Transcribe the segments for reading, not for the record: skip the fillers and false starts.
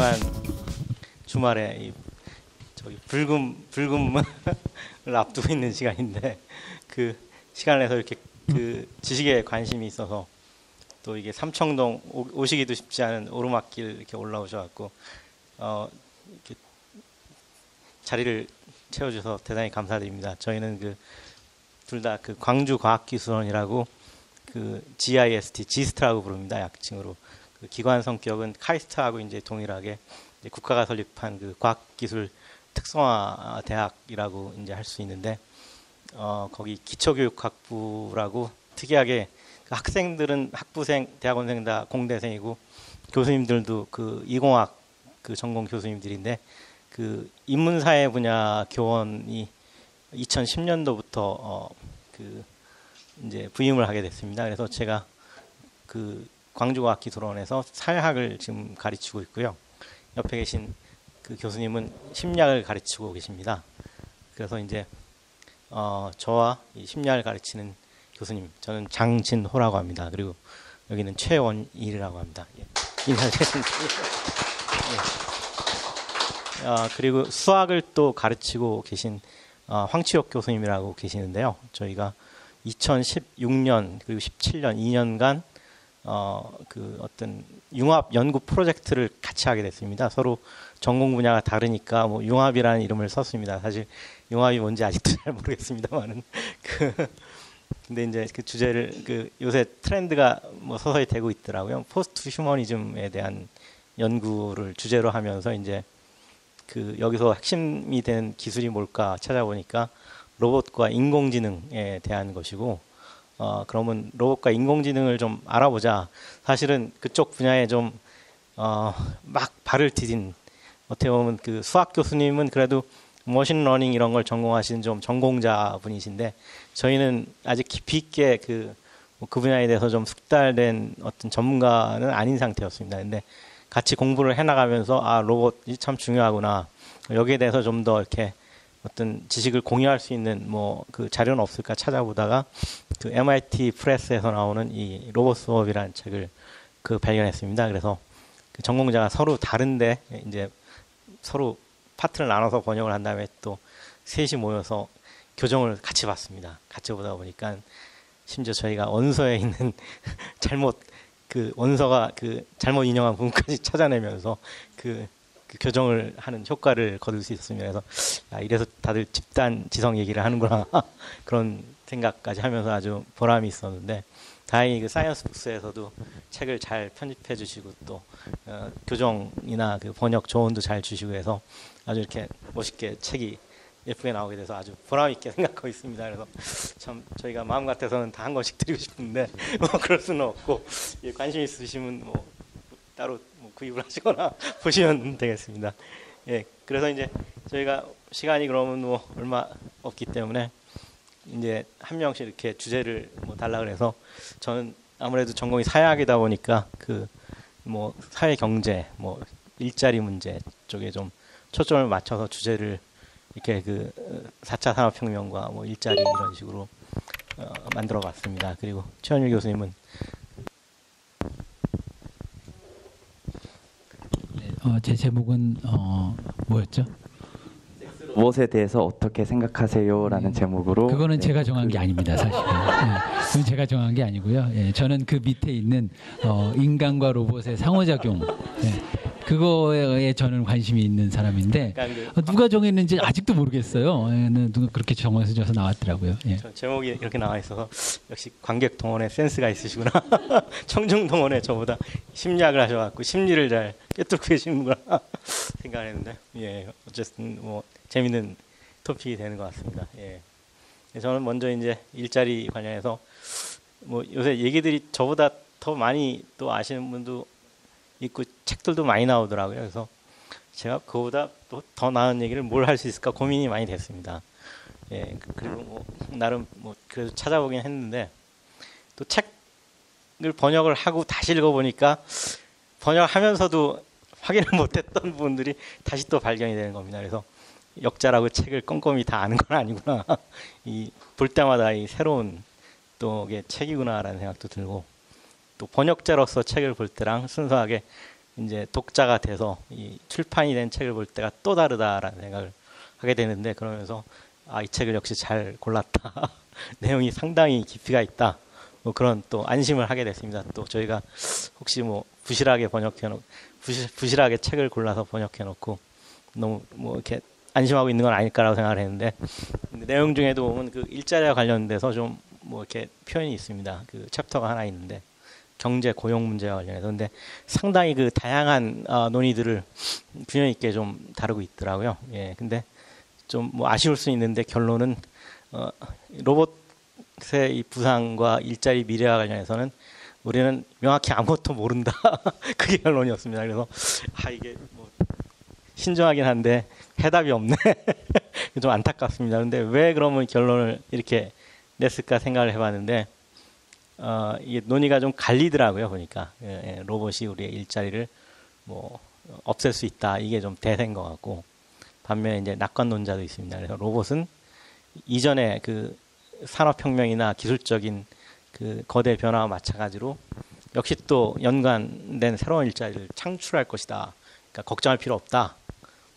소중한 주말에 저기 불금을 앞두고 있는 시간인데 그 시간을 내서 이렇게 그 지식에 관심이 있어서 또 이게 삼청동 오시기도 쉽지 않은 오르막길 이렇게 올라오셔갖고 이렇게 자리를 채워주셔서 대단히 감사드립니다. 저희는 둘 다 그 광주과학기술원이라고 그 GIST, GST라고 부릅니다. 약칭으로. 그 기관 성격은 카이스트하고 이제 동일하게 이제 국가가 설립한 그 과학기술 특성화 대학이라고 이제 할 수 있는데 거기 기초교육학부라고 특이하게 그 학생들은 학부생, 대학원생 다 공대생이고 교수님들도 그 이공학 그 전공 교수님들인데 그 인문사회 분야 교원이 2010년도부터 그 이제 부임을 하게 됐습니다. 그래서 제가 그 광주과학기술원에서 사회학을 지금 가르치고 있고요. 옆에 계신 그 교수님은 심리학을 가르치고 계십니다. 그래서 이제 저와 이 심리학을 가르치는 교수님, 저는 장진호라고 합니다. 그리고 여기는 최원일이라고 합니다. 예. 인사드리겠습니다. 예. 그리고 수학을 또 가르치고 계신 황치혁 교수님이라고 계시는데요. 저희가 2016년 그리고 17년 2년간 그 어떤 융합 연구 프로젝트를 같이 하게 됐습니다. 서로 전공 분야가 다르니까 뭐 융합이라는 이름을 썼습니다. 사실 융합이 뭔지 아직도 잘 모르겠습니다만은 근데 이제 그 주제를 그 요새 트렌드가 뭐 서서히 되고 있더라고요. 포스트 휴머니즘에 대한 연구를 주제로 하면서 이제 그 여기서 핵심이 되는 기술이 뭘까 찾아보니까 로봇과 인공지능에 대한 것이고 그러면 로봇과 인공지능을 좀 알아보자. 사실은 그쪽 분야에 좀 막 발을 디딘 어떻게 보면 그 수학 교수님은 그래도 머신러닝 이런 걸 전공하신 좀 전공자 분이신데 저희는 아직 깊이 있게 그 분야에 대해서 좀 숙달된 어떤 전문가는 아닌 상태였습니다. 근데 같이 공부를 해나가면서 로봇이 참 중요하구나. 여기에 대해서 좀 더 이렇게 어떤 지식을 공유할 수 있는 뭐 그 자료는 없을까 찾아보다가 그 MIT 프레스에서 나오는 이 로봇 수업이라는 책을 그 발견했습니다. 그래서 그 전공자가 서로 다른데 이제 서로 파트를 나눠서 번역을 한 다음에 또 셋이 모여서 교정을 같이 봤습니다. 같이 보다 보니까 심지어 저희가 원서에 있는 그 원서가 그 잘못 인용한 부분까지 찾아내면서 그 교정을 하는 효과를 거둘 수 있었습니다. 그래서 이래서 다들 집단 지성 얘기를 하는구나 그런 생각까지 하면서 아주 보람이 있었는데 다행히 그 사이언스 북스에서도 책을 잘 편집해 주시고 또 교정이나 그 번역 조언도 잘 주시고 해서 아주 이렇게 멋있게 책이 예쁘게 나오게 돼서 아주 보람 있게 생각하고 있습니다. 그래서 참 저희가 마음 같아서는 다 한 권씩 드리고 싶은데 뭐 그럴 수는 없고 관심 있으시면 뭐 따로 뭐 구입을 하시거나 보시면 되겠습니다. 예, 그래서 이제 저희가 시간이 그러면 뭐 얼마 없기 때문에 이제 한 명씩 이렇게 주제를 뭐 달라 그래서 저는 아무래도 전공이 사회학이다 보니까 그 뭐 사회 경제, 뭐 일자리 문제 쪽에 좀 초점을 맞춰서 주제를 이렇게 그 4차 산업혁명과 뭐 일자리 이런 식으로 만들어 봤습니다. 그리고 최원일 교수님은 제 제목은 뭐였죠? 로봇에 대해서 어떻게 생각하세요?라는 제목으로. 그거는 제가 정한 게 아닙니다, 사실은. 그건 제가 정한 게 아니고요. 저는 그 밑에 있는 인간과 로봇의 상호작용. 그거에 저는 관심이 있는 사람인데 누가 정했는지 아직도 모르겠어요. 누가 그렇게 정해서 나왔더라고요. 제목이 이렇게 나와 있어서 역시 관객 동원에 센스가 있으시구나. 청중 동원에 저보다 심리학을 하셔갖고 심리를 잘 꿰뚫고 계시는구나 생각했는데 어쨌든 뭐 재밌는 토픽이 되는 것 같습니다. 저는 먼저 이제 일자리 관련해서 뭐 요새 얘기들이 저보다 더 많이 또 아시는 분도 있고 책들도 많이 나오더라고요. 그래서 제가 그거보다 또 더 나은 얘기를 뭘 할 수 있을까 고민이 많이 됐습니다. 그리고 뭐 나름 뭐 그래도 찾아보긴 했는데 또 책을 번역을 하고 다시 읽어보니까 번역하면서도 확인을 못했던 부분들이 다시 또 발견이 되는 겁니다. 그래서 역자라고 책을 꼼꼼히 다 아는 건 아니구나. 볼 때마다 이 새로운 또 이게 책이구나라는 생각도 들고 또 번역자로서 책을 볼 때랑 순수하게 이제 독자가 돼서 이 출판이 된 책을 볼 때가 또 다르다라는 생각을 하게 되는데, 그러면서 이 책을 역시 잘 골랐다. 내용이 상당히 깊이가 있다. 뭐 그런 또 안심을 하게 됐습니다. 또 저희가 혹시 뭐 부실하게 부실하게 책을 골라서 번역해 놓고 너무 뭐 이렇게 안심하고 있는 건 아닐까라고 생각을 했는데, 내용 중에도 보면 그 일자리와 관련돼서 좀 뭐 이렇게 표현이 있습니다. 그 챕터가 하나 있는데 경제 고용 문제와 관련해서, 근데 상당히 그 다양한 논의들을 균형 있게 좀 다루고 있더라고요. 예, 근데 좀 뭐 아쉬울 수 있는데 결론은 로봇의 이 부상과 일자리 미래와 관련해서는 우리는 명확히 아무것도 모른다. 그게 결론이었습니다. 그래서 이게 뭐 신중하긴 한데 해답이 없네. 좀 안타깝습니다. 그런데 왜 그러면 결론을 이렇게 냈을까 생각을 해봤는데, 이게 논의가 좀 갈리더라고요. 보니까 로봇이 우리의 일자리를 뭐 없앨 수 있다. 이게 좀 대세인 것 같고, 반면에 이제 낙관론자도 있습니다. 그래서 로봇은 이전에 그 산업혁명이나 기술적인 그 거대 변화와 마찬가지로 역시 또 연관된 새로운 일자리를 창출할 것이다. 그러니까 걱정할 필요 없다.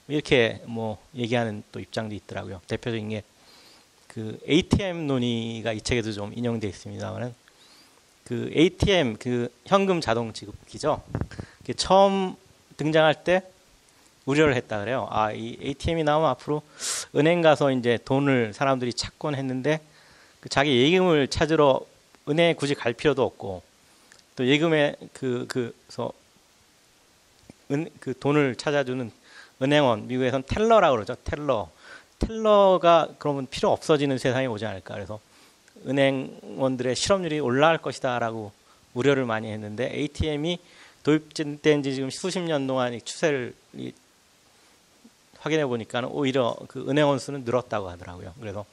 이렇게 뭐 얘기하는 또 입장도 있더라고요. 대표적인 게 그 ATM 논의가 이 책에도 좀 인용되어 있습니다만은, 그 ATM 그 현금 자동 지급기죠. 처음 등장할 때 우려를 했다 그래요. 이 ATM이 나오면 앞으로 은행 가서 이제 돈을 사람들이 찾곤 했는데, 그 자기 예금을 찾으러 은행에 굳이 갈 필요도 없고, 또 예금에 그래서 그 돈을 찾아주는 은행원, 미국에서는 텔러라고 그러죠. 텔러가 그러면 필요 없어지는 세상이 오지 않을까. 그래서 은행원들의 실업률이 올라갈 것이다라고 우려를 많이 했는데, ATM이 도입된 지 지금 수십 년 동안 이 추세를 확인해 보니까 오히려 그 은행원 수는 늘었다고 하더라고요. 그래서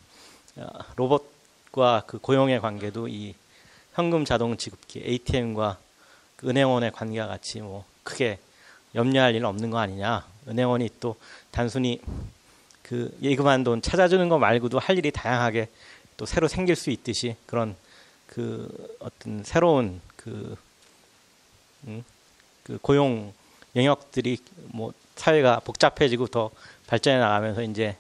로봇과 그 고용의 관계도 이 현금 자동 지급기 ATM과 그 은행원의 관계와 같이 뭐 크게 염려할 일은 없는 거 아니냐. 은행원이 또 단순히 그 예금한 돈 찾아주는 거 말고도 할 일이 다양하게 또 새로 생길 수 있듯이, 그런 그 어떤 새로운 그 고용 영역들이 뭐 사회가 복잡해지고 더 발전해 나가면서 이제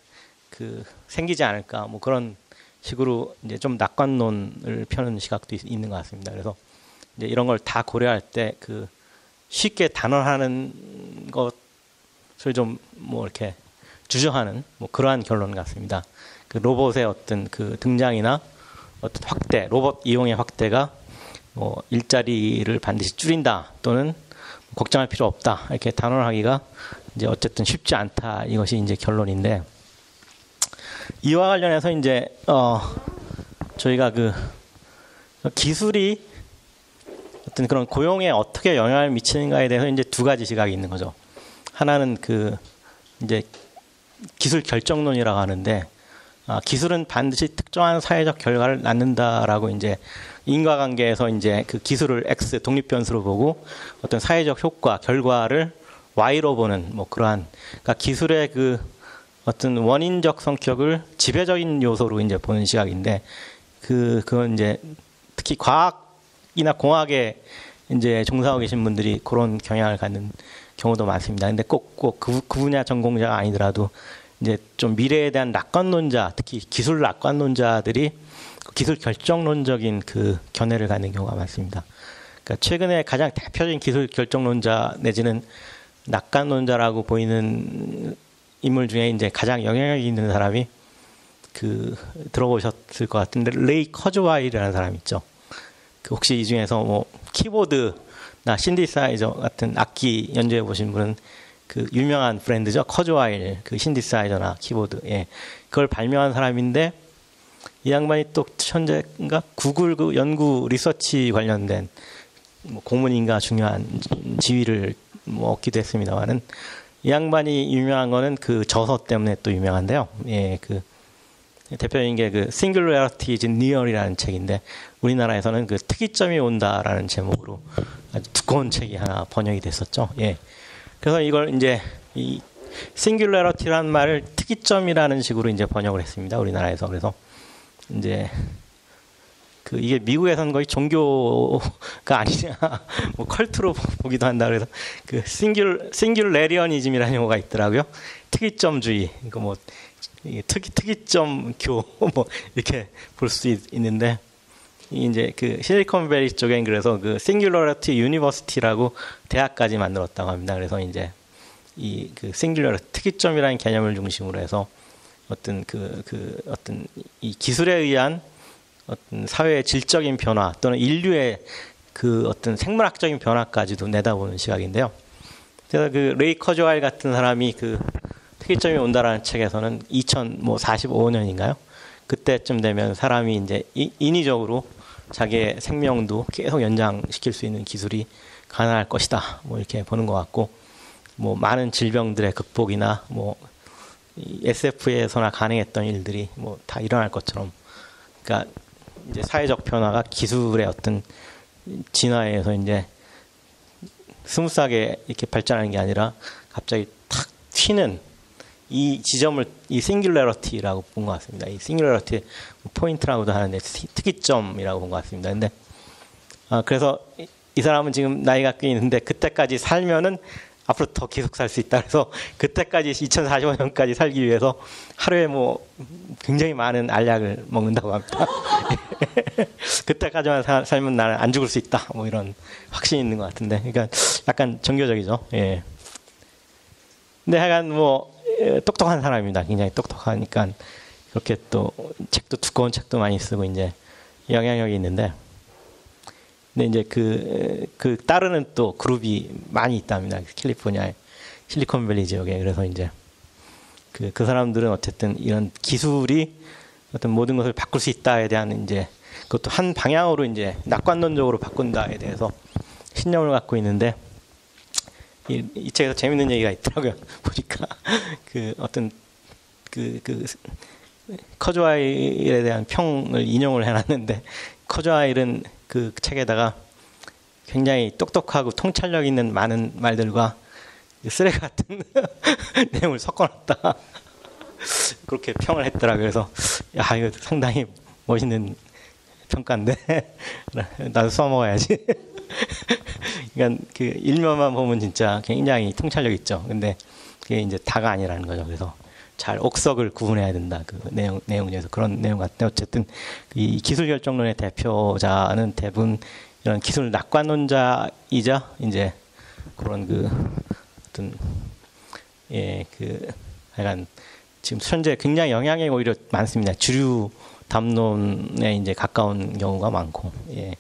그 생기지 않을까, 뭐 그런 식으로 이제 좀 낙관론을 펴는 시각도 있는 것 같습니다. 그래서 이제 이런 걸 다 고려할 때 그 쉽게 단언하는 것을 좀 뭐 이렇게 주저하는 뭐 그러한 결론 같습니다. 그 로봇의 어떤 그 등장이나 어떤 확대, 로봇 이용의 확대가 뭐 일자리를 반드시 줄인다 또는 걱정할 필요 없다, 이렇게 단언하기가 이제 어쨌든 쉽지 않다. 이것이 이제 결론인데, 이와 관련해서 이제 저희가 그 기술이 어떤 그런 고용에 어떻게 영향을 미치는가에 대해서 이제 두 가지 시각이 있는 거죠. 하나는 그 이제 기술 결정론이라고 하는데, 기술은 반드시 특정한 사회적 결과를 낳는다라고 이제 인과관계에서 이제 그 기술을 X 독립변수로 보고 어떤 사회적 효과, 결과를 Y로 보는 뭐 그러한, 그러니까 기술의 그 어떤 원인적 성격을 지배적인 요소로 이제 보는 시각인데, 그건 이제 특히 과학이나 공학에 이제 종사하고 계신 분들이 그런 경향을 갖는 경우도 많습니다. 근데 꼭 그 분야 전공자가 아니더라도 이제 좀 미래에 대한 낙관론자, 특히 기술 낙관론자들이 기술 결정론적인 그 견해를 갖는 경우가 많습니다. 그러니까 최근에 가장 대표적인 기술 결정론자 내지는 낙관론자라고 보이는 인물 중에 이제 가장 영향력이 있는 사람이 그 들어보셨을 것 같은데, 레이 커즈와일이라는 사람 있죠. 그 혹시 이 중에서 뭐 키보드나 신디사이저 같은 악기 연주해 보신 분은 그 유명한 브랜드죠. 커즈와일, 그 신디사이저나 키보드, 예, 그걸 발명한 사람인데, 이 양반이 또 현재인가 구글 그 연구 리서치 관련된 뭐 고문인가 중요한 지위를 뭐 얻기도 했습니다만은, 이 양반이 유명한 거는 그 저서 때문에 또 유명한데요. 예, 그 대표적인 게 그 Singularity is Near이라는 책인데, 우리나라에서는 그 특이점이 온다라는 제목으로 아주 두꺼운 책이 하나 번역이 됐었죠. 예. 그래서 이걸 이제 이 Singularity라는 말을 특이점이라는 식으로 이제 번역을 했습니다. 우리나라에서. 그래서 이제 그 이게 미국에서는 거의 종교가 아니냐, 뭐 컬트로 보기도 한다 그래서 그 싱귤레리언이즘이라는 용어가 있더라고요. 특이점주의, 그러니까 뭐 특이점교 뭐 이렇게 볼 수 있는데 이제 그 실리콘밸리 쪽엔 그래서 그 싱귤러리티 유니버시티라고 대학까지 만들었다고 합니다. 그래서 이제 이 그 싱귤러리티 특이점이라는 개념을 중심으로 해서 어떤 어떤 이 기술에 의한 어떤 사회의 질적인 변화 또는 인류의 그 어떤 생물학적인 변화까지도 내다보는 시각인데요. 그래서 그 레이 커즈와일 같은 사람이 그 특이점이 온다라는 책에서는 2045년인가요? 그때쯤 되면 사람이 이제 인위적으로 자기의 생명도 계속 연장시킬 수 있는 기술이 가능할 것이다. 뭐 이렇게 보는 것 같고, 뭐 많은 질병들의 극복이나 뭐 SF에서나 가능했던 일들이 뭐 다 일어날 것처럼, 그러니까 이제 사회적 변화가 기술의 어떤 진화에 의해서 이제 스무스하게 이렇게 발전하는 게 아니라 갑자기 탁 튀는 이 지점을 이 싱귤러리티라고 본 것 같습니다. 이 싱귤러리티 포인트라고도 하는데 특이점이라고 본 것 같습니다. 근데 그래서 이 사람은 지금 나이가 꽤 있는데 그때까지 살면은 앞으로 더 계속 살 수 있다. 그래서 그때까지 2045년까지 살기 위해서 하루에 뭐 굉장히 많은 알약을 먹는다고 합니다. 그때까지만 살면 나는 안 죽을 수 있다. 뭐 이런 확신이 있는 것 같은데, 그러니까 약간 종교적이죠. 예. 근데 하여간 뭐 똑똑한 사람입니다. 굉장히 똑똑하니까 그렇게 또 책도 두꺼운 책도 많이 쓰고 이제 영향력이 있는데, 근데 이제 그 따르는 또 그룹이 많이 있답니다. 캘리포니아의 실리콘밸리 지역에. 그래서 이제 그 사람들은 어쨌든 이런 기술이 어떤 모든 것을 바꿀 수 있다에 대한 이제 그것도 한 방향으로 이제 낙관론적으로 바꾼다에 대해서 신념을 갖고 있는데, 이 책에서 재밌는 얘기가 있더라고요. 보니까 그 어떤 그 커즈와일에 대한 평을 인용을 해놨는데, 커즈와일은 그 책에다가 굉장히 똑똑하고 통찰력 있는 많은 말들과 쓰레기 같은 내용을 섞어놨다. 그렇게 평을 했더라고요. 그래서 야, 이거 상당히 멋있는 평가인데 나도 써먹어야지. 그러니까 그 일면만 보면 진짜 굉장히 통찰력 있죠. 근데 그게 이제 다가 아니라는 거죠. 그래서 잘 옥석을 구분해야 된다. 그 내용 중에서 그런 내용 같은데, 어쨌든 이 기술 결정론의 대표자는 대부분 이런 기술 낙관론자이자 이제 그런 그 어떤 약간 지금 현재 굉장히 영향이 오히려 많습니다. 주류 담론에 이제 가까운 경우가 많고, 예.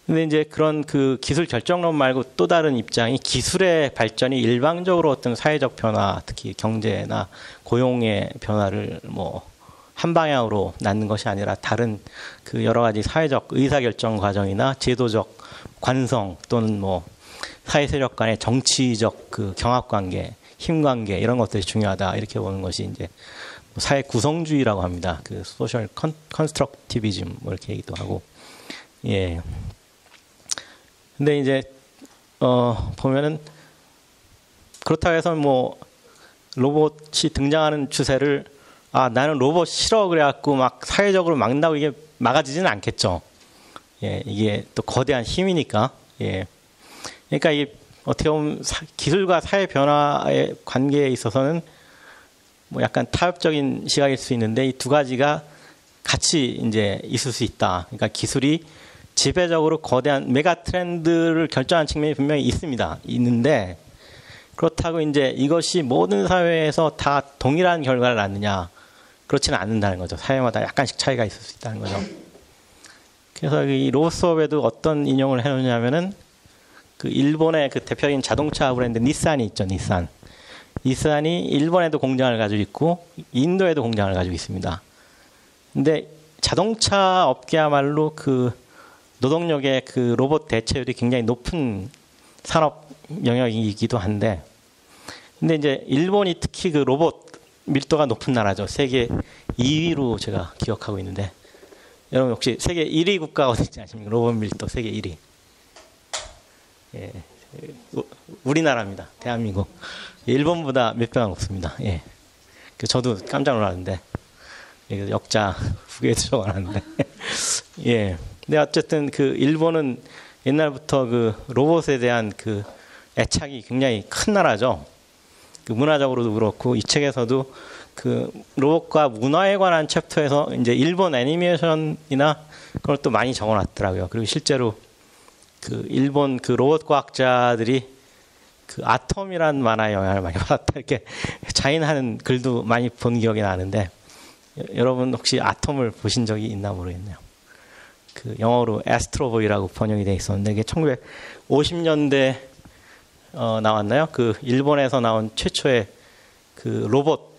근데 이제 그런 그 기술 결정론 말고 또 다른 입장이 기술의 발전이 일방적으로 어떤 사회적 변화, 특히 경제나 고용의 변화를 뭐 한 방향으로 낳는 것이 아니라 다른 그 여러 가지 사회적 의사결정 과정이나 제도적 관성 또는 뭐 사회 세력 간의 정치적 그 경합관계, 힘관계 이런 것들이 중요하다, 이렇게 보는 것이 이제 사회 구성주의라고 합니다. 그 소셜 컨스트럭티비즘 뭐 이렇게 얘기도 하고, 예. 근데 이제 보면은 그렇다고 해서 뭐 로봇이 등장하는 추세를 나는 로봇 싫어 그래갖고 막 사회적으로 막는다고 이게 막아지지는 않겠죠. 예, 이게 또 거대한 힘이니까. 예. 그러니까 이게 어떻게 보면 기술과 사회 변화의 관계에 있어서는 뭐 약간 타협적인 시각일 수 있는데, 이 두 가지가 같이 이제 있을 수 있다. 그러니까 기술이 지배적으로 거대한 메가 트렌드를 결정하는 측면이 분명히 있는데, 그렇다고 이제 이것이 모든 사회에서 다 동일한 결과를 낳느냐, 그렇지는 않는다는 거죠. 사회마다 약간씩 차이가 있을 수 있다는 거죠. 그래서 이 로봇 수업에도 어떤 인용을 해놓냐면은, 그 일본의 그 대표적인 자동차 브랜드 닛산이 있죠. 닛산이 일본에도 공장을 가지고 있고 인도에도 공장을 가지고 있습니다. 근데 자동차 업계야말로 그 노동력의 그 로봇 대체율이 굉장히 높은 산업 영역이기도 한데, 근데 이제 일본이 특히 그 로봇 밀도가 높은 나라죠. 세계 2위로 제가 기억하고 있는데, 여러분 혹시 세계 1위 국가가 어딘지 아십니까? 로봇 밀도 세계 1위. 예, 우리나라입니다. 대한민국. 일본보다 몇 배가 높습니다. 예, 저도 깜짝 놀랐는데, 역자 후기에 들어가는데, 예. 근데 어쨌든 그 일본은 옛날부터 그 로봇에 대한 그 애착이 굉장히 큰 나라죠. 그 문화적으로도 그렇고 이 책에서도 그 로봇과 문화에 관한 챕터에서 이제 일본 애니메이션이나 그걸 또 많이 적어놨더라고요. 그리고 실제로 그 일본 그 로봇 과학자들이 그 아톰이란 만화에 영향을 많이 받았다 이렇게 자인하는 글도 많이 본 기억이 나는데 여러분 혹시 아톰을 보신 적이 있나 모르겠네요. 그 영어로 애스트로보이라고 번역이 돼 있었는데 이게 1950년대 나왔나요? 그 일본에서 나온 최초의 그 로봇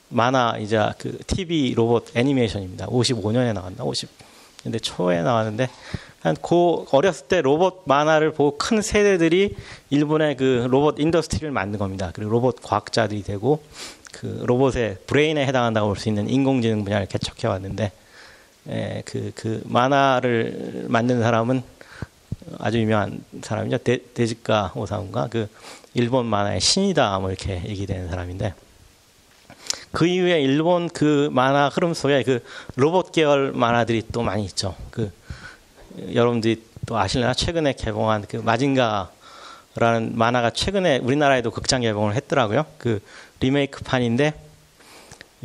만화이자 그 TV 로봇 애니메이션입니다. 55년에 나왔나? 50년대 초에 나왔는데 한 그 어렸을 때 로봇 만화를 보고 큰 세대들이 일본의 그 로봇 인더스트리를 만든 겁니다. 그리고 로봇 과학자들이 되고 그 로봇의 브레인에 해당한다고 볼 수 있는 인공지능 분야를 개척해 왔는데 그 만화를 만든 사람은 아주 유명한 사람이죠. 데지카 오사무가 그 일본 만화의 신이다 뭐 이렇게 얘기되는 사람인데 그 이후에 일본 그 만화 흐름 속에 그 로봇 계열 만화들이 또 많이 있죠. 그 여러분들이 또 아실려나 최근에 개봉한 그 마징가라는 만화가 최근에 우리나라에도 극장 개봉을 했더라고요. 그 리메이크판인데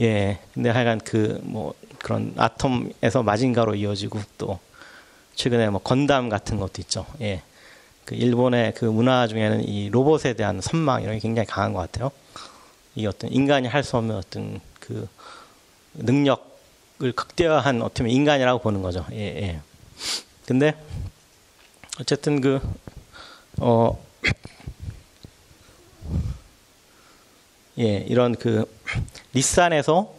예 근데 하여간 그 뭐 그런 아톰에서 마징가로 이어지고 또 최근에 뭐 건담 같은 것도 있죠. 예. 그 일본의 그 문화 중에는 이 로봇에 대한 선망 이런 게 굉장히 강한 것 같아요. 이 어떤 인간이 할 수 없는 어떤 그 능력을 극대화한 어떻게 보면 인간이라고 보는 거죠. 예, 예. 근데 어쨌든 예, 이런 그 닛산에서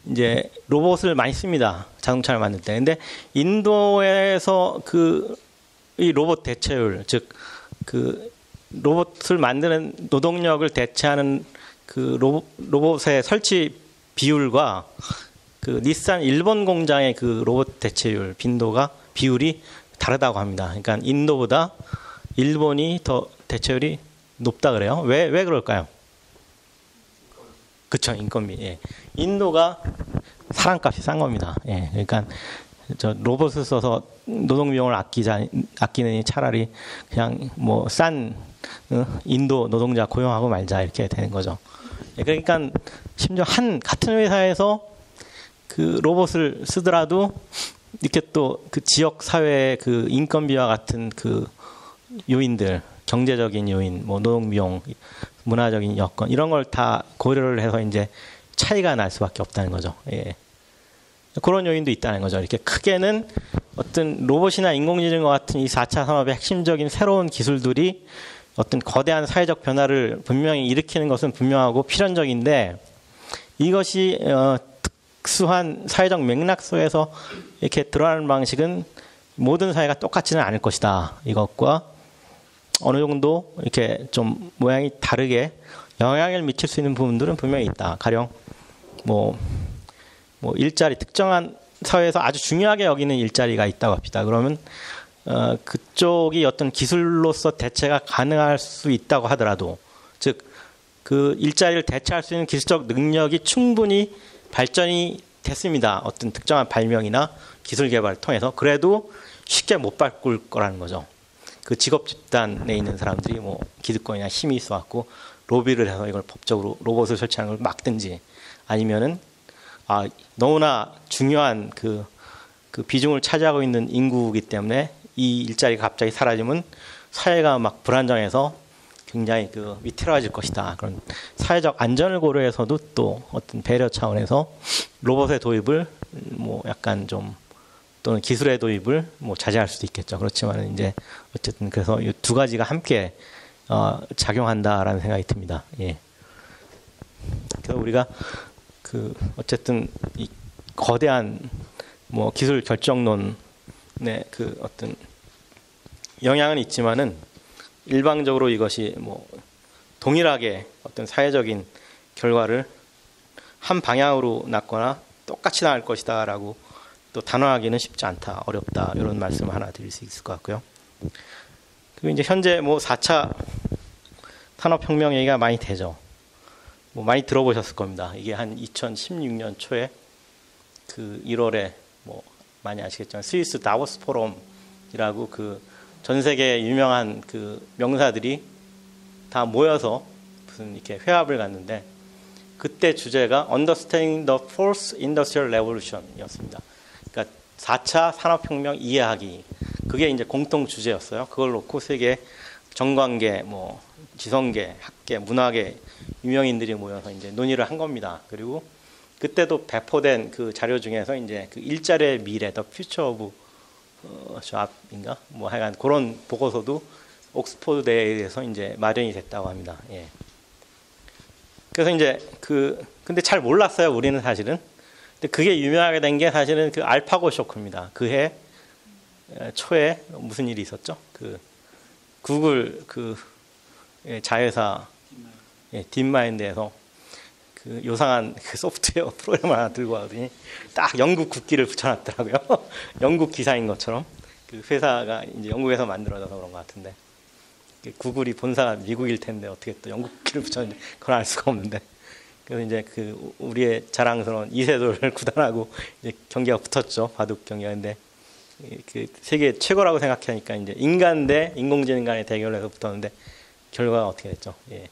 이제 로봇을 많이 씁니다. 자동차를 만들 때. 근데 인도에서 이 로봇 대체율, 즉 그 로봇을 만드는 노동력을 대체하는 그 로봇의 설치 비율과 그 닛산 일본 공장의 그 로봇 대체율 비율이 다르다고 합니다. 그러니까 인도보다 일본이 더 대체율이 높다 그래요. 왜 그럴까요? 그쵸, 인건비. 예. 인도가 사람값이 싼 겁니다. 예. 그러니까 저 로봇을 써서 노동 비용을 아끼느니 차라리 그냥 뭐 싼 인도 노동자 고용하고 말자 이렇게 되는 거죠. 예. 그러니까 심지어 같은 회사에서 그 로봇을 쓰더라도 이렇게 또 그 지역 사회의 그 인건비와 같은 그 요인들, 경제적인 요인, 뭐 노동 비용, 문화적인 여건 이런 걸 다 고려를 해서 이제 차이가 날 수밖에 없다는 거죠. 예. 그런 요인도 있다는 거죠. 이렇게 크게는 어떤 로봇이나 인공지능과 같은 이 4차 산업의 핵심적인 새로운 기술들이 어떤 거대한 사회적 변화를 분명히 일으키는 것은 분명하고 필연적인데 이것이 특수한 사회적 맥락 속에서 이렇게 드러나는 방식은 모든 사회가 똑같지는 않을 것이다. 이것과 어느 정도 이렇게 좀 모양이 다르게 영향을 미칠 수 있는 부분들은 분명히 있다. 가령 뭐 일자리 특정한 사회에서 아주 중요하게 여기는 일자리가 있다고 합시다. 그러면 그쪽이 어떤 기술로서 대체가 가능할 수 있다고 하더라도 즉 그 일자리를 대체할 수 있는 기술적 능력이 충분히 발전이 됐습니다. 어떤 특정한 발명이나 기술 개발을 통해서 그래도 쉽게 못 바꿀 거라는 거죠. 그 직업 집단에 있는 사람들이 뭐 기득권이나 힘이 있어갖고 로비를 해서 이걸 법적으로 로봇을 설치하는 걸 막든지 아니면은 너무나 중요한 그 비중을 차지하고 있는 인구이기 때문에 이 일자리가 갑자기 사라지면 사회가 막 불안정해서 굉장히 위태로워질 것이다. 그런 사회적 안전을 고려해서도 또 어떤 배려 차원에서 로봇의 도입을 뭐 약간 좀 또는 기술의 도입을 뭐 자제할 수도 있겠죠. 그렇지만 이제 어쨌든 그래서 이 두 가지가 함께 작용한다라는 생각이 듭니다. 예. 그래서 우리가 어쨌든 이 거대한 뭐 기술 결정론의 어떤 영향은 있지만은 일방적으로 이것이 뭐 동일하게 어떤 사회적인 결과를 한 방향으로 낳거나 똑같이 나올 것이다라고 또 단언하기는 쉽지 않다, 어렵다 이런 말씀을 하나 드릴 수 있을 것 같고요. 그리고 이제 현재 뭐 4차 산업혁명 얘기가 많이 되죠. 뭐 많이 들어보셨을 겁니다. 이게 한 2016년 초에 1월에 뭐 많이 아시겠지만 스위스 다보스 포럼이라고 그 전 세계 유명한 그 명사들이 다 모여서 무슨 이렇게 회합을 갔는데 그때 주제가 Understanding the Fourth Industrial Revolution이었습니다. 그러니까 4차 산업혁명 이해하기. 그게 이제 공통 주제였어요. 그걸 놓고 세계 정관계, 뭐 지성계, 학계, 문화계 유명인들이 모여서 이제 논의를 한 겁니다. 그리고 그때도 배포된 그 자료 중에서 이제 그 일자리의 미래, The Future of Job인가? 뭐 하여간 그런 보고서도 옥스퍼드 대회에서 이제 마련이 됐다고 합니다. 예. 그래서 이제 근데 잘 몰랐어요. 우리는 사실은. 근데 그게 유명하게 된 게 사실은 그 알파고 쇼크입니다. 그해 초에 무슨 일이 있었죠? 그 구글 그 자회사 딥마인드에서 그 요상한 그 소프트웨어 프로그램을 하나 들고 와더니 딱 영국 국기를 붙여놨더라고요. 영국 기사인 것처럼 그 회사가 이제 영국에서 만들어져서 그런 것 같은데 구글이 본사가 미국일 텐데 어떻게 또 영국 국기를 붙였는지 그건 알 수가 없는데 그래서 이제 그 우리의 자랑스러운 이세돌 구단하고 이제 경기가 붙었죠. 바둑 경기가. 근데 그 세계 최고라고 생각하니까 이제 인간 대 인공지능 간의 대결을 해서 붙었는데 결과가 어떻게 됐죠? 예.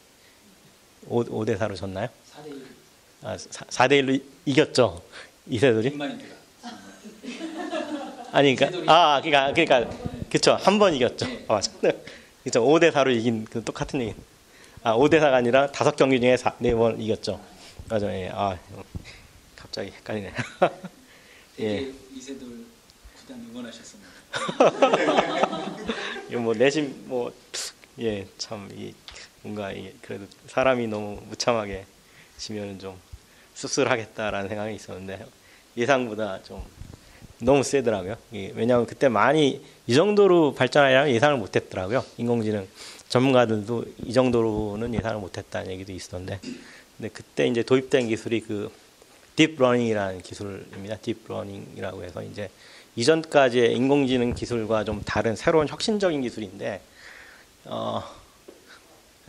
5대 4로 졌나요? 4대 1. 아, 4대 1로 이겼죠. 이세돌이? 아니 그러니까 그러니까 그렇죠. 한 번 이겼죠. 아, 맞아. 그렇죠. 5대 4로 이긴 그 똑같은 얘기. 아, 5대 4가 아니라 5경기 중에 4번 이겼죠. 맞아요. 예. 아, 갑자기 헷갈리네. 예. 이세돌 구단 응원하셨습니다. 이거 뭐 내심 뭐 예, 참 이 뭔가 이 그래도 사람이 너무 무참하게 지면은 좀 씁쓸하겠다라는 생각이 있었는데 예상보다 좀 너무 세더라고요. 왜냐하면 그때 많이 이 정도로 발전하리라고 예상을 못했더라고요. 인공지능 전문가들도 이 정도로는 예상을 못했다는 얘기도 있었는데, 근데 그때 이제 도입된 기술이 그 딥러닝이라는 기술입니다. 딥러닝이라고 해서 이제 이전까지의 인공지능 기술과 좀 다른 새로운 혁신적인 기술인데,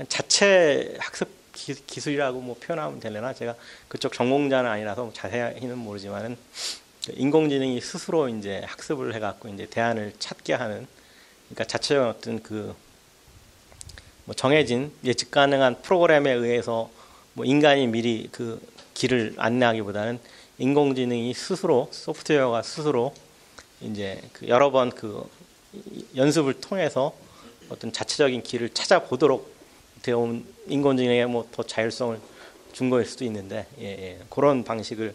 자체 학습 기술이라고 뭐 표현하면 되려나? 제가 그쪽 전공자는 아니라서 자세히는 모르지만은 인공지능이 스스로 이제 학습을 해갖고 이제 대안을 찾게 하는, 그러니까 자체적인 어떤 그 뭐 정해진 예측 가능한 프로그램에 의해서 뭐 인간이 미리 그 길을 안내하기보다는 인공지능이 스스로 소프트웨어가 스스로 이제 그 여러 번 그 연습을 통해서 어떤 자체적인 길을 찾아보도록 되어온 인공지능에 뭐 더 자율성을 준 거일 수도 있는데, 그런 방식을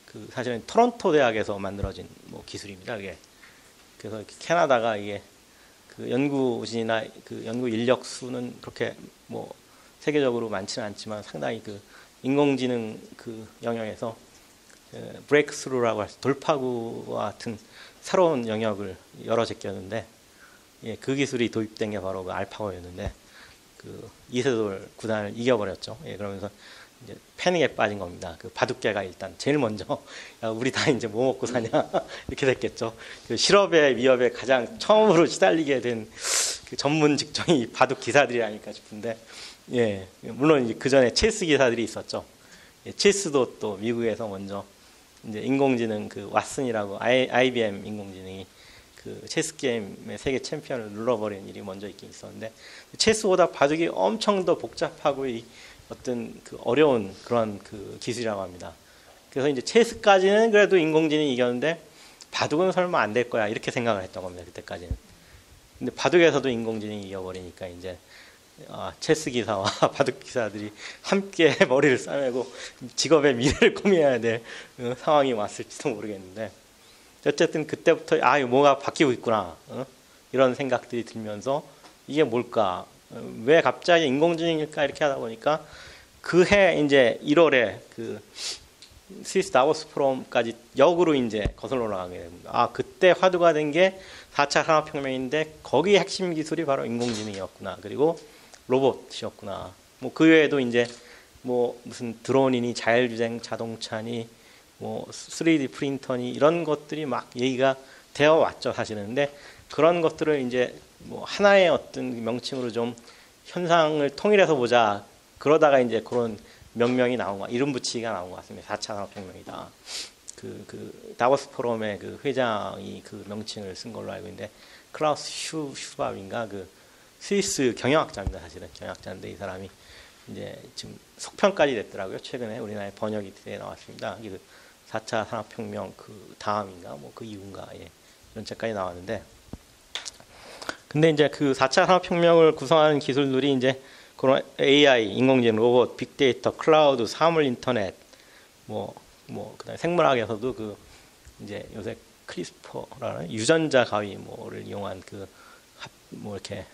그 사실은 토론토 대학에서 만들어진 뭐 기술입니다. 이게 그래서 캐나다가 이게 그 연구진이나 그 연구 인력 수는 그렇게 뭐 세계적으로 많지는 않지만 상당히 그 인공지능 그 영역에서 브레이크스루라고 할 수 돌파구와 같은 새로운 영역을 열어 제꼈는데, 그 기술이 도입된 게 바로 그 알파고였는데 그 이세돌 구단을 이겨버렸죠. 그러면서 이제 패닉에 빠진 겁니다. 그 바둑계가 일단 제일 먼저 야, 우리 다 이제 뭐 먹고 사냐 이렇게 됐겠죠. 그 실업의 위협에 가장 처음으로 시달리게 된 그 전문 직종이 바둑 기사들이 아닐까 싶은데, 물론 이제 그 전에 체스 기사들이 있었죠. 체스도 또 미국에서 먼저 이제 인공지능 그 왓슨이라고 IBM 인공지능이 그 체스 게임의 세계 챔피언을 눌러버린 일이 먼저 있긴 있었는데, 체스보다 바둑이 엄청 더 복잡하고 이 어떤 그 어려운 그런 그 기술이라고 합니다. 그래서 이제 체스까지는 그래도 인공지능이 이겼는데 바둑은 설마 안 될 거야 이렇게 생각을 했던 겁니다. 그때까지는. 근데 바둑에서도 인공지능이 이겨버리니까 이제 체스 기사와 바둑 기사들이 함께 머리를 싸매고 직업의 미래를 고민해야 될 상황이 왔을지도 모르겠는데, 어쨌든 그때부터 뭐가 바뀌고 있구나 이런 생각들이 들면서 이게 뭘까, 왜 갑자기 인공지능일까 이렇게 하다 보니까 그해 이제 1월에 그 스위스 다보스 포럼까지 역으로 이제 거슬러 올라가게 됩니다. 그때 화두가 된 게 4차 산업혁명인데 거기에 핵심 기술이 바로 인공지능이었구나, 그리고 로봇이었구나. 뭐 그 외에도 이제 뭐 무슨 드론이니 자율주행 자동차니 뭐 3D 프린터니 이런 것들이 막 얘기가 되어 왔죠, 사실은. 근데 그런 것들을 이제 뭐 하나의 어떤 명칭으로 좀 현상을 통일해서 보자. 그러다가 이제 그런 명명이 나온 거, 이름 붙이기가 나온 것 같습니다. 4차 산업혁명이다. 그 다보스 포럼의 그 회장이 그 명칭을 쓴 걸로 알고 있는데 클라우스 슈밥인가 그 스위스 경영학자입니다. 사실은 경영학자인데 이 사람이 이제 지금 속편까지 됐더라고요. 최근에 우리나라에 번역이 돼 나왔습니다. 그 4차 산업혁명 그 다음인가 뭐 그 이후인가 이런 책까지 나왔는데 근데 이제 그 4차 산업혁명을 구성하는 기술들이 이제 그런 AI, 인공지능, 로봇, 빅데이터, 클라우드, 사물 인터넷, 그다음에 생물학에서도 그 이제 요새 크리스퍼라는 유전자 가위 뭐를 이용한 이렇게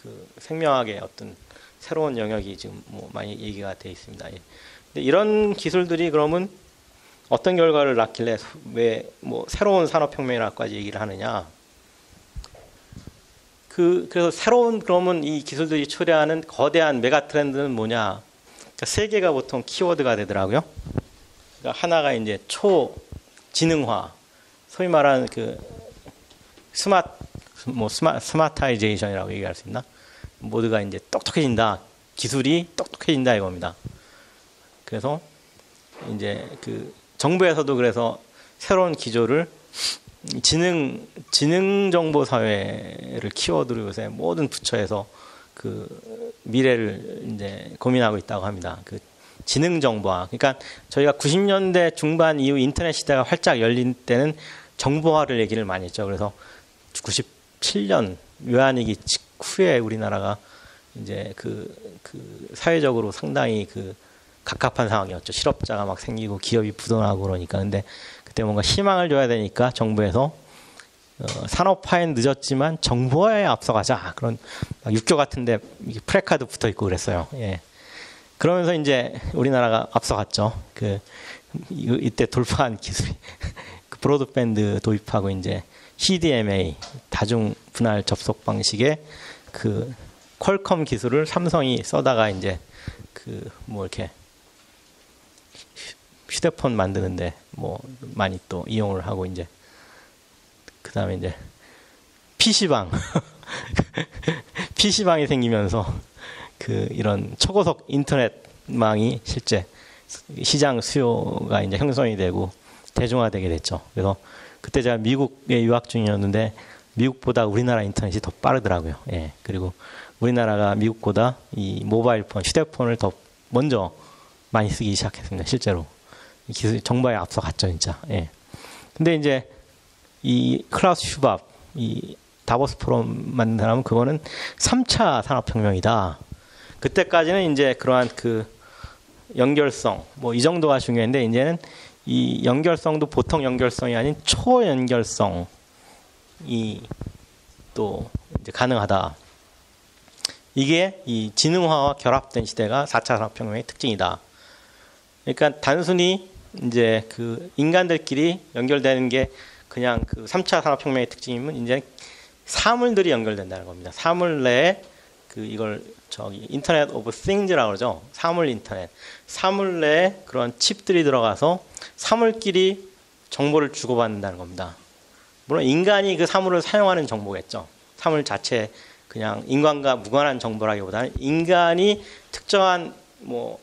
그 생명학의 어떤 새로운 영역이 지금 뭐 많이 얘기가 돼 있습니다. 근데 이런 기술들이 그러면 어떤 결과를 낳길래 왜 뭐 새로운 산업혁명이라고까지 얘기를 하느냐? 그래서 새로운 그러면 이 기술들이 초래하는 거대한 메가 트렌드는 뭐냐? 그러니까 세 개가 보통 키워드가 되더라고요. 그러니까 하나가 이제 초지능화, 소위 말하는 그 스마타이제이션이라고 얘기할 수 있나? 모두가 이제 똑똑해진다, 기술이 똑똑해진다 이겁니다. 그래서 이제 그 정부에서도 그래서 새로운 기조를 지능 정보 사회를 키워드로 요새 모든 부처에서 그 미래를 이제 고민하고 있다고 합니다. 그 지능 정보화. 그러니까 저희가 90년대 중반 이후 인터넷 시대가 활짝 열린 때는 정보화를 얘기를 많이 했죠. 그래서 97년 외환위기 직후에 우리나라가 이제 그 사회적으로 상당히 그 갑갑한 상황이었죠. 실업자가 막 생기고 기업이 부도나고 그러니까. 근데 그때 뭔가 희망을 줘야 되니까 정부에서 산업화엔 늦었지만 정보화에 앞서가자. 그런 육교 같은데 프레카드 붙어 있고 그랬어요. 예. 그러면서 이제 우리나라가 앞서갔죠. 이때 돌파한 기술이 그 브로드밴드 도입하고 이제 CDMA 다중 분할 접속 방식의 그 퀄컴 기술을 삼성이 써다가 이제 이렇게 휴대폰 만드는데 많이 또 이용을 하고 이제 그다음에 이제 PC방 PC방이 생기면서 이런 초고속 인터넷망이 실제 시장 수요가 이제 형성이 되고 대중화되게 됐죠. 그래서 그때 제가 미국에 유학 중이었는데 미국보다 우리나라 인터넷이 더 빠르더라고요. 예. 그리고 우리나라가 미국보다 이 모바일 폰, 휴대폰을 더 먼저 많이 쓰기 시작했습니다. 실제로. 기술 정보에 앞서갔죠, 진짜. 예. 근데 이제 이 클라우스 슈밥, 이 다보스 포럼 만든 사람은 그거는 3차 산업혁명이다. 그때까지는 이제 그러한 연결성, 이 정도가 중요한데 이제는 이 연결성도 보통 연결성이 아닌 초연결성이 또 이제 가능하다. 이게 이 지능화와 결합된 시대가 4차 산업혁명의 특징이다. 그러니까 단순히 이제 인간들끼리 연결되는 게 그냥 3차 산업혁명의 특징이면 이제 사물들이 연결된다는 겁니다. 사물 내에 이걸 인터넷 오브 띵즈라고 그러죠. 사물 인터넷. 사물 내에 그런 칩들이 들어가서 사물끼리 정보를 주고받는다는 겁니다. 물론 인간이 그 사물을 사용하는 정보겠죠. 사물 자체 그냥 인간과 무관한 정보라기보다는 인간이 특정한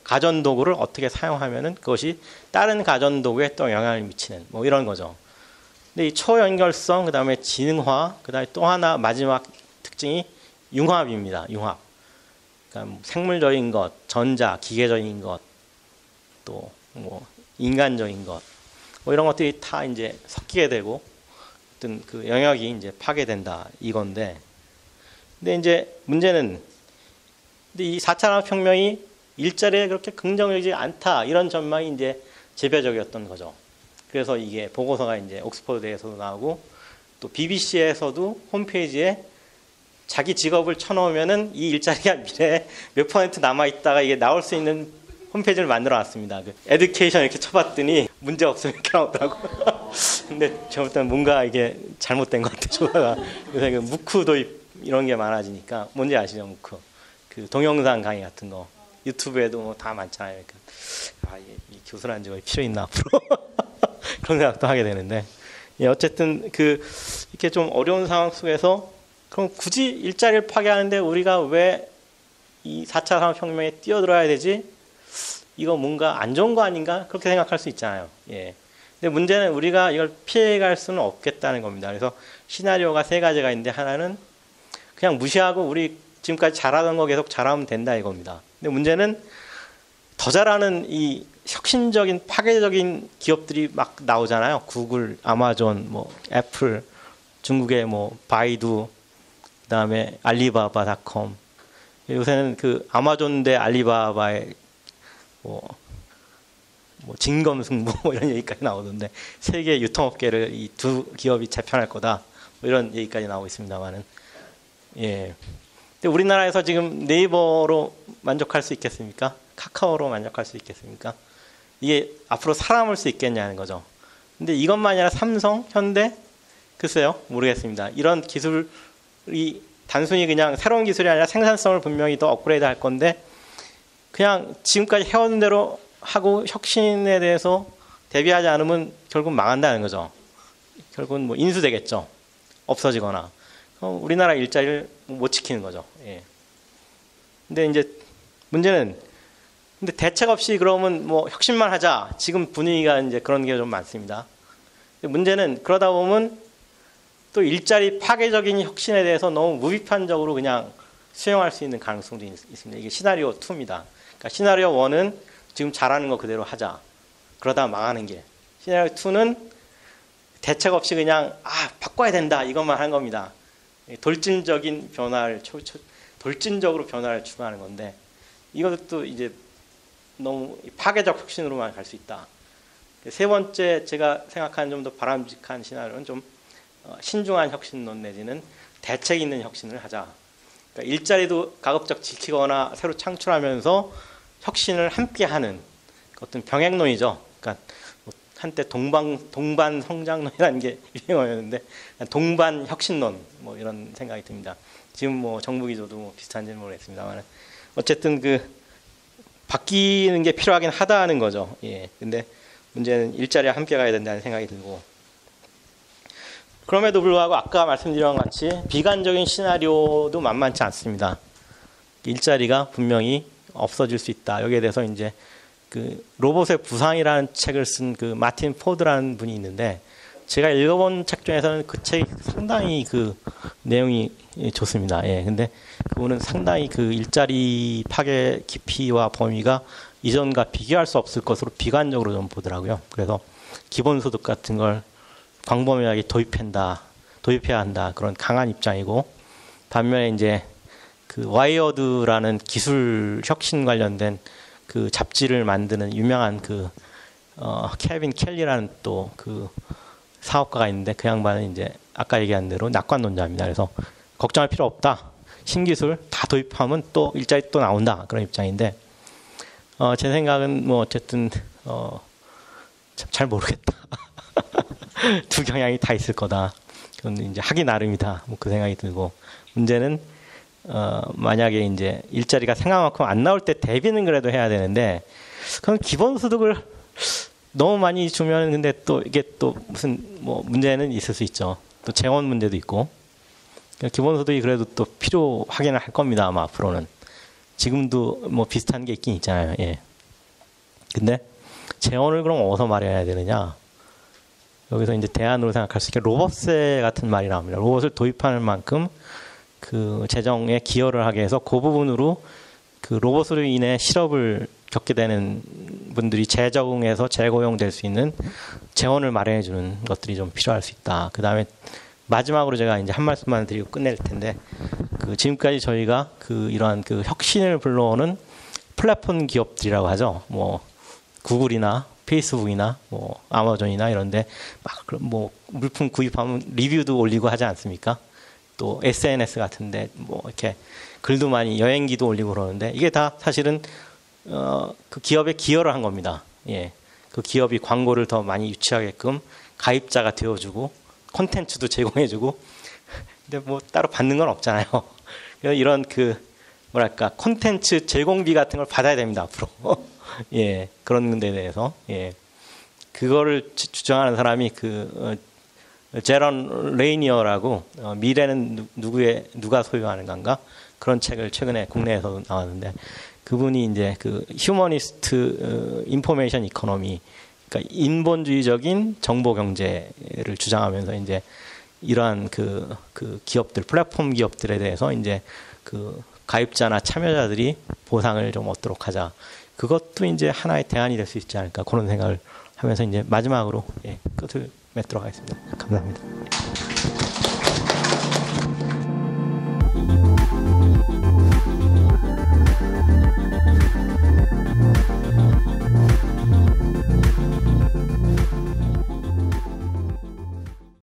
가전도구를 어떻게 사용하면은 그것이 다른 가전도구에 또 영향을 미치는 이런 거죠. 근데 이 초연결성, 그 다음에 지능화, 그 다음에 또 하나 마지막 특징이 융합입니다. 융합. 그러니까 생물적인 것, 전자, 기계적인 것, 또 인간적인 것, 이런 것들이 다 이제 섞이게 되고 어떤 영역이 이제 파괴된다 이건데. 근데 이제 문제는 이 4차 산업혁명이 일자리에 그렇게 긍정적이지 않다 이런 전망이 이제 재배적이었던 거죠. 그래서 이게 보고서가 이제 옥스퍼드대에서도 나오고 또 BBC에서도 홈페이지에 자기 직업을 쳐놓으면은 이 일자리가 미래에 몇 % 남아 있다가 이게 나올 수 있는 홈페이지를 만들어 놨습니다. 에듀케이션 이렇게 쳐봤더니 문제 없으면 이렇게 나오더라고. 근데 제가 볼 때는 뭔가 이게 잘못된 것 같아요. 조사가. 그래서 무크 도입 이런 게 많아지니까 뭔지 아시죠, 무크? 동영상 강의 같은 거 유튜브에도 다 많잖아요. 그러니까 이 교수라는 직업이 필요 있나 앞으로 그런 생각도 하게 되는데 어쨌든 이렇게 좀 어려운 상황 속에서 그럼 굳이 일자리를 파괴하는데 우리가 왜 이 4차 산업혁명에 뛰어들어야 되지? 이거 뭔가 안 좋은 거 아닌가? 그렇게 생각할 수 있잖아요. 예. 근데 문제는 우리가 이걸 피해갈 수는 없겠다는 겁니다. 그래서 시나리오가 세 가지가 있는데 하나는 그냥 무시하고 우리 지금까지 잘하던 거 계속 잘하면 된다 이겁니다. 근데 문제는 더 잘하는 이 혁신적인 파괴적인 기업들이 막 나오잖아요. 구글, 아마존, 뭐 애플, 중국의 뭐 바이두, 그다음에 알리바바닷컴. 요새는 그 아마존 대 알리바바의 뭐 진검승부 뭐 이런 얘기까지 나오던데 세계 유통업계를 이 두 기업이 재편할 거다 뭐 이런 얘기까지 나오고 있습니다만은 예. 근데 우리나라에서 지금 네이버로 만족할 수 있겠습니까? 카카오로 만족할 수 있겠습니까? 이게 앞으로 살아남을 수 있겠냐는 거죠. 근데 이것만 아니라 삼성, 현대 글쎄요 모르겠습니다. 이런 기술이 단순히 그냥 새로운 기술이 아니라 생산성을 분명히 더 업그레이드 할 건데 그냥 지금까지 해온 대로 하고 혁신에 대해서 대비하지 않으면 결국 망한다는 거죠. 결국은 뭐 인수되겠죠. 없어지거나. 우리나라 일자리를 못 지키는 거죠. 예. 근데 이제 문제는 근데 대책 없이 그러면 뭐 혁신만 하자. 지금 분위기가 이제 그런 게 좀 많습니다. 문제는 그러다 보면 또 일자리 파괴적인 혁신에 대해서 너무 무비판적으로 그냥 수용할 수 있는 가능성도 있습니다. 이게 시나리오 2입니다. 그러니까 시나리오 1은 지금 잘하는 거 그대로 하자. 그러다 망하는 게. 시나리오 2는 대책 없이 그냥 바꿔야 된다 이것만 하는 겁니다. 돌진적인 변화를 돌진적으로 변화를 추구하는 건데 이것도 이제 너무 파괴적 혁신으로만 갈 수 있다. 세 번째 제가 생각하는 좀 더 바람직한 시나리오는 좀 신중한 혁신론 내지는 대책 있는 혁신을 하자. 그러니까 일자리도 가급적 지키거나 새로 창출하면서 혁신을 함께하는 어떤 병행론이죠. 그러니까 한때 동반 성장론이라는 게 유행어였는데 동반 혁신론 뭐 이런 생각이 듭니다. 지금 뭐 정부 기조도 뭐 비슷한지는 모르겠습니다만 어쨌든 그 바뀌는 게 필요하긴 하다는 거죠. 예. 근데 문제는 일자리와 함께 가야 된다는 생각이 들고 그럼에도 불구하고 아까 말씀드린 것 같이 비관적인 시나리오도 만만치 않습니다. 일자리가 분명히 없어질 수 있다. 여기에 대해서 이제 그 로봇의 부상이라는 책을 쓴 그 마틴 포드라는 분이 있는데 제가 읽어본 책 중에서는 그 책이 상당히 그 내용이 좋습니다. 예. 근데 그분은 상당히 그 일자리 파괴 깊이와 범위가 이전과 비교할 수 없을 것으로 비관적으로 좀 보더라고요. 그래서 기본소득 같은 걸 광범위하게 도입해야 한다. 그런 강한 입장이고 반면에 이제 그 와이어드라는 기술 혁신 관련된 그 잡지를 만드는 유명한 그 케빈 켈리라는 또 그 사업가가 있는데 그 양반은 이제 아까 얘기한 대로 낙관론자입니다. 그래서 걱정할 필요 없다. 신기술 다 도입하면 또 일자리 또 나온다. 그런 입장인데 제 생각은 뭐 어쨌든 참 잘 모르겠다. 두 경향이 다 있을 거다. 그건 이제 하기 나름이다. 뭐 그 생각이 들고 문제는 만약에 이제 일자리가 생각만큼 안 나올 때 대비는 그래도 해야 되는데 그럼 기본소득을 너무 많이 주면 근데 또 이게 또 무슨 뭐 문제는 있을 수 있죠. 또 재원 문제도 있고 기본소득이 그래도 또 필요하긴 할 겁니다. 아마 앞으로는 지금도 뭐 비슷한 게 있긴 있잖아요. 예. 근데 재원을 그럼 어디서 마련해야 되느냐? 여기서 이제 대안으로 생각할 수 있게 로봇세 같은 말이 나옵니다. 로봇을 도입하는 만큼 그 재정에 기여를 하게 해서 그 부분으로 그 로봇으로 인해 실업을 겪게 되는 분들이 재적응해서 재고용될 수 있는 재원을 마련해 주는 것들이 좀 필요할 수 있다. 그 다음에 마지막으로 제가 이제 한 말씀만 드리고 끝낼 텐데 그 지금까지 저희가 그 이러한 그 혁신을 불러오는 플랫폼 기업들이라고 하죠. 뭐 구글이나 페이스북이나 뭐 아마존이나 이런데 막 뭐 물품 구입하면 리뷰도 올리고 하지 않습니까? 또 SNS 같은데 뭐 이렇게 글도 많이 여행기도 올리고 그러는데 이게 다 사실은 그 기업에 기여를 한 겁니다. 예, 그 기업이 광고를 더 많이 유치하게끔 가입자가 되어주고 콘텐츠도 제공해주고 근데 뭐 따로 받는 건 없잖아요. 그래서 이런 그 뭐랄까 콘텐츠 제공비 같은 걸 받아야 됩니다 앞으로. 예, 그런 데 대해서 예, 그거를 주장하는 사람이 그 제런 레이니어라고 미래는 누가 소유하는 건가 그런 책을 최근에 국내에서 나왔는데 그분이 이제 그 휴머니스트 인포메이션 이코노미 그러니까 인본주의적인 정보 경제를 주장하면서 이제 이러한 그 기업들, 플랫폼 기업들에 대해서 이제 그 가입자나 참여자들이 보상을 좀 얻도록 하자. 그것도 이제 하나의 대안이 될 수 있지 않을까 그런 생각을 하면서 이제 마지막으로 끝을 맺도록 하겠습니다. 감사합니다.